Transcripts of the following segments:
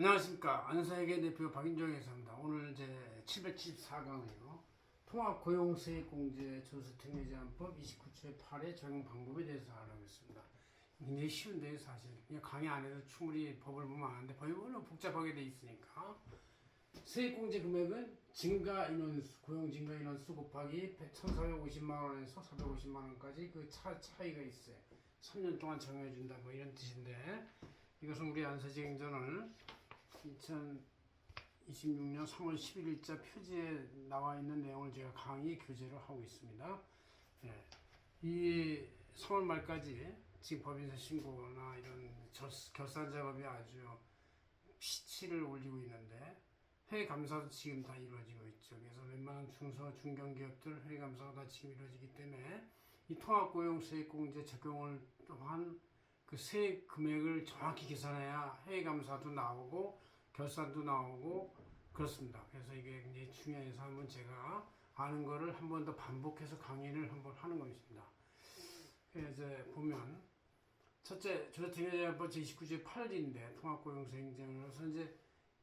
안녕하십니까. 안사회계 대표 박인정 회사입니다. 오늘 이제 774강이요. 통합고용세액공제 조세특례제한법 29조의 8의 적용 방법에 대해서 알아보겠습니다. 굉장히 쉬운데 사실 그냥 강의 안에서 충분히 법을 보면 아는데 법이 워낙 복잡하게 돼 있으니까 세액공제 금액은 증가 인원수, 고용 증가 인원수 곱하기 1,450만 원에서 450만 원까지 그 차이가 있어요. 3년 동안 적용해 준다 뭐 이런 뜻인데 이것은 우리 안사직행전을 2026년 3월 11일자 표지에 나와 있는 내용을 제가 강의 교재로 하고 있습니다. 예. 이 3월 말까지 지금 법인세 신고나 이런 결산 작업이 아주 피치를 올리고 있는데 회계 감사도 지금 다 이루어지고 있죠. 그래서 웬만한 중소 중견기업들 회계 감사가 다 지금 이루어지기 때문에 이 통합고용세액공제 적용을 또한 그 세액 금액을 정확히 계산해야 회계 감사도 나오고 결산도 나오고 그렇습니다. 그래서 이게 굉장히 중요해서 한번 제가 아는 거를 한 번 더 반복해서 강의를 한번 하는 것입니다. 그래서 이제 보면 첫째 조세특례제한법 제29조의 8일인데 통합고용세액공제로서 이제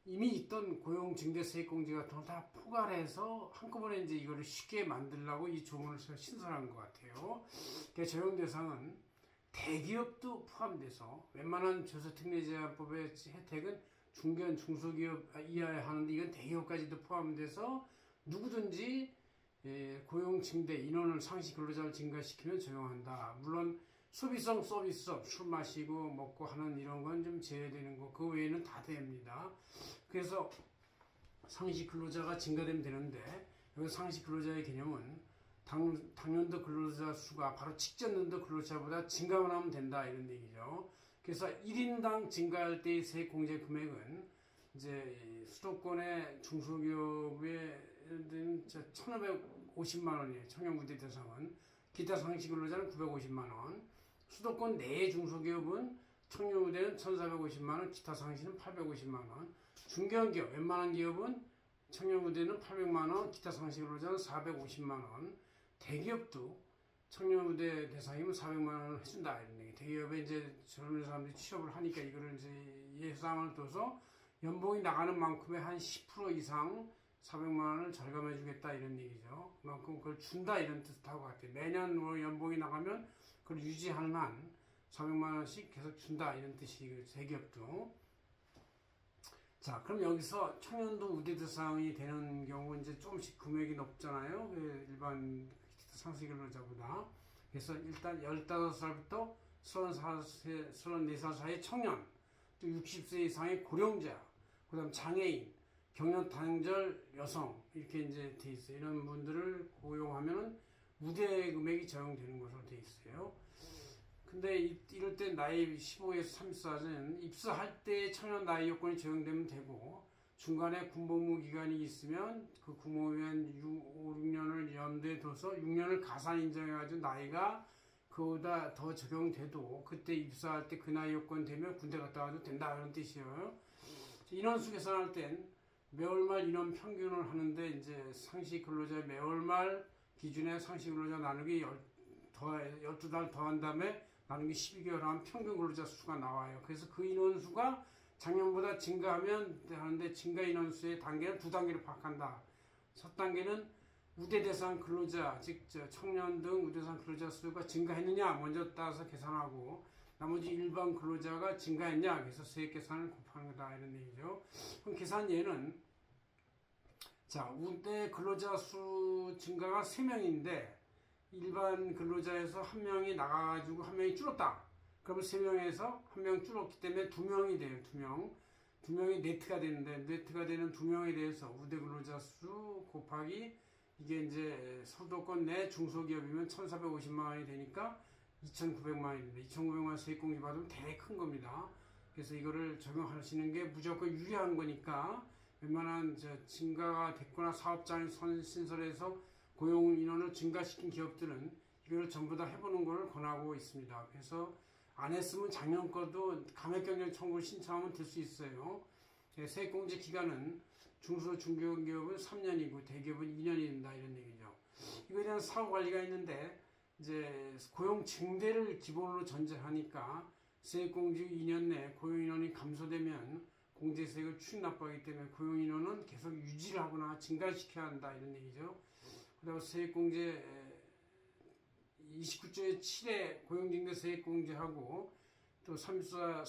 이미 있던 고용증대세액공제 같은 걸 다 포괄해서 한꺼번에 이제 이거를 쉽게 만들려고 이 조문을 신설한 것 같아요. 그러니까 적용 대상은 대기업도 포함돼서 vez만한 조세특례제한법의 혜택은 중견 중소기업 이하에 하는데 이건 대기업까지도 포함돼서 누구든지 고용 증대 인원을 상시 근로자를 증가시키면 적용한다. 물론 소비성 서비스업 술 마시고 먹고 하는 이런 건 좀 제외되는 거 그 외에는 다 됩니다. 그래서 상시 근로자가 증가되면 되는데 여기 상시 근로자의 개념은 당년도 근로자 수가 바로 직전년도 근로자보다 증가만 하면 된다 이런 얘기죠. 그래서 1인당 증가할 때의 세액공제 금액은 이제 수도권의 중소기업에 1,550만 원이에요. 청년부대 대상은. 기타 상시 근로자는 950만 원. 수도권 내 중소기업은 청년부대는 1,450만 원, 기타 상시는 850만 원. 중견기업, 웬만한 기업은 청년부대는 800만 원, 기타 상시 근로자는 450만 원. 대기업도 청년부대 대상이면 400만 원을 해준다 이런 얘기. 대기업에 이제 젊은 사람들이 취업을 하니까 이거를 이제 예상을 둬서 연봉이 나가는 만큼의 한 10% 이상 400만 원을 절감해 주겠다 이런 얘기죠. 그만큼 그걸 준다 이런 뜻하고 같아요. 매년 뭐 연봉이 나가면 그걸 유지하는 한 400만 원씩 계속 준다 이런 뜻이 대기업도. 자, 그럼 여기서 청년도 우대 대상이 되는 경우 이제 조금씩 금액이 높잖아요. 일반 상시 근로자보다. 그래서 일단 15살부터 34세, 34살 사이 청년, 또 60세 이상의 고령자, 그 다음 장애인, 경력 단절 여성, 이렇게 이제 돼 있어요. 이런 분들을 고용하면은 우대 금액이 적용되는 것으로 돼 있어요. 근데 이럴 때 나이 15에서 34는 입사할 때 청년 나이 요건이 적용되면 되고, 중간에 군복무 기간이 있으면 그 군복무기간 5, 6년을 염두에 둬서 6년을 가산 인정해가지고 나이가 그보다 더 적용돼도 그때 입사할 때 그 나이 요건 되면 군대 갔다 와도 된다 그런 뜻이에요. 인원수 계산할 땐 매월말 인원 평균을 하는데 이제 상시 근로자의 매월말 기준에 상시 근로자 나누기 12달 더한 다음에 나누기 12개월 하면 평균 근로자 수가 나와요. 그래서 그 인원수가 작년보다 증가하면 하는데 증가 인원수의 단계는 두 단계로 파악한다. 첫 단계는 우대 대상 근로자, 즉 청년 등 우대 대상 근로자 수가 증가했느냐 먼저 따라서 계산하고 나머지 일반 근로자가 증가했냐 그래서 세액 계산을 곱하는 거다 이런 얘기죠. 그럼 계산 예는 자 우대 근로자 수 증가가 3명인데 일반 근로자에서 1명이 나가가지고 1명이 줄었다. 그러면 3명에서 1명 줄었기 때문에 2명이 돼요. 2명. 2명이 네트가 되는데 네트가 되는 2명에 대해서 우대 근로자 수 곱하기 이게 이제 수도권 내 중소기업이면 1,450만 원이 되니까 2,900만 원입니다. 2,900만 원 세액공제 받으면 되게 큰 겁니다. 그래서 이거를 적용하시는 게 무조건 유리한 거니까 웬만한 증가가 됐거나 사업장이 신설해서 고용 인원을 증가시킨 기업들은 이걸 전부 다 해보는 걸 권하고 있습니다. 그래서 안 했으면 작년 거도 감액경영 청구를 신청하면 될 수 있어요. 세액공제 기간은 중소 중견기업은 3년이고 대기업은 2년이 된다 이런 얘기죠. 이거에 대한 사후 관리가 있는데 이제 고용 증대를 기본으로 전제하니까 세액공제 2년 내 고용 인원이 감소되면 공제세액을 추진납부하기 때문에 고용인원은 계속 유지를 하거나 증가시켜야 한다 이런 얘기죠. 그리고 세액공제 29조의 7에 고용징대 세액공제하고 또 30조의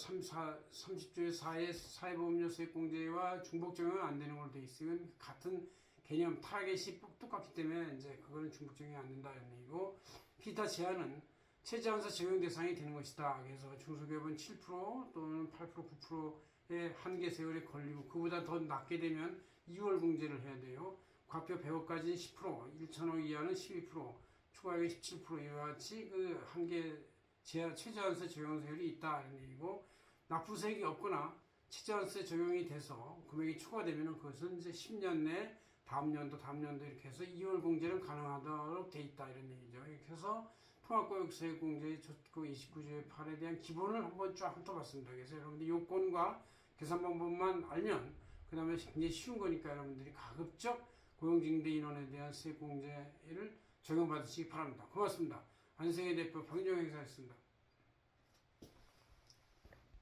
4의 사회보험료 세액공제와 중복 적용은 안 되는 걸로 돼 있어요. 같은 개념 타겟이 똑같기 때문에 이제 그거는 중복 적용이 안 된다 이런 얘기고, 기타 제한은 최저한서 적용 대상이 되는 것이다. 그래서 중소기업은 7% 또는 8% 9%의 한계 세월에 걸리고 그보다 더 낮게 되면 2월 공제를 해야 돼요. 과표 100억까지는 10%, 1천억 이하는 12%, 추가액이 17% 이와 같이 그 한계 최저한세 적용세율이 있다 이런 얘기고, 납부세액이 없거나 최저한세 적용이 돼서 금액이 초과되면 그것은 이제 10년 내 다음 연도 이렇게 해서 2월 공제는 가능하도록 돼 있다 이런 얘기죠. 이렇게 해서 통합고용세액공제 그 29조의 8에 대한 기본을 한번 쫙 훑어봤습니다. 그래서 여러분들 요건과 계산 방법만 알면 그 다음에 굉장히 쉬운 거니까 여러분들이 가급적 고용징대 인원에 대한 세액공제를 적용받으시기 바랍니다. 고맙습니다. 안생의 대표 박윤정 행사였습니다.